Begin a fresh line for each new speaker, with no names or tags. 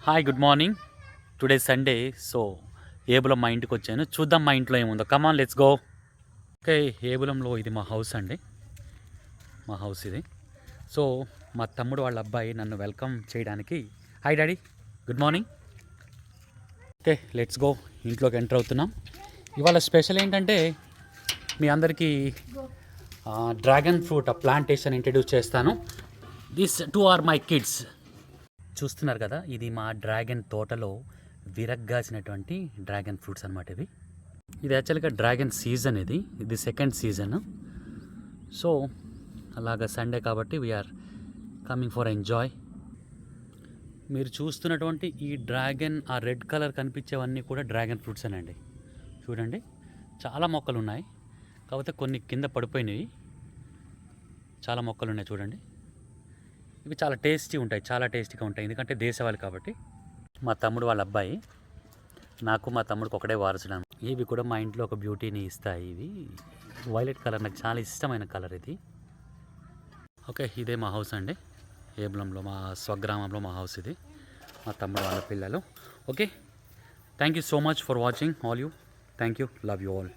Hi good morning. Today Sunday. So ఏబులం మా ఇంటికి వచ్చాను. చూద్దాం మా ఇంట్లో ఏముందో. Come on let's go. ఓకే, ఏబులంలో ఇది మా హౌస్ అండి. మా హౌస్ ఇది. సో మా తమ్ముడు వాళ్ళ అబ్బాయి నన్ను వెల్కమ్ చేయడానికి, hi daddy, good morning. Okay let's go. ఇంట్లోకి ఎంటర్ అవుతున్నాం. ఇవాళ స్పెషల్ ఏంటంటే మీ అందరికీ డ్రాగన్ ఫ్రూట్ ప్లాంటేషన్ ఇంట్రడ్యూస్ చేస్తాను. This two are my kids. చూస్తున్నారు కదా, ఇది మా డ్రాగన్ తోటలో విరగ్గాసినటువంటి డ్రాగన్ ఫ్రూట్స్ అనమాట. ఇది యాక్చువల్గా డ్రాగన్ సీజన్. ఇది సెకండ్ సీజన్. సో అలాగా సండే కాబట్టి వీఆర్ కమింగ్ ఫర్ ఎంజాయ్. మీరు చూస్తున్నటువంటి ఈ డ్రాగన్, ఆ రెడ్ కలర్ కనిపించేవన్నీ కూడా డ్రాగన్ ఫ్రూట్స్ అనండి. చూడండి, చాలా మొక్కలు ఉన్నాయి, కాకపోతే కొన్ని కింద పడిపోయినవి. చాలా మొక్కలు ఉన్నాయి చూడండి. ఇవి చాలా టేస్టీ ఉంటాయి, చాలా టేస్టీగా ఉంటాయి, ఎందుకంటే దేశవాళీ కాబట్టి. మా తమ్ముడు వాళ్ళ అబ్బాయి, నాకు మా తమ్ముడికి ఒకటే వారసుడు. ఇవి కూడా మా ఇంట్లో ఒక బ్యూటీని ఇస్తాయి. ఇవి వైలెట్ కలర్, నాకు చాలా ఇష్టమైన కలర్ ఇది. ఓకే, ఇదే మా హౌస్ అండి. ఏబులంలో, మా స్వగ్రామంలో మా హౌస్ ఇది. మా తమ్ముడు వాళ్ళ పిల్లలు. Okay, thank you so much for watching all you. Thank you, love you all.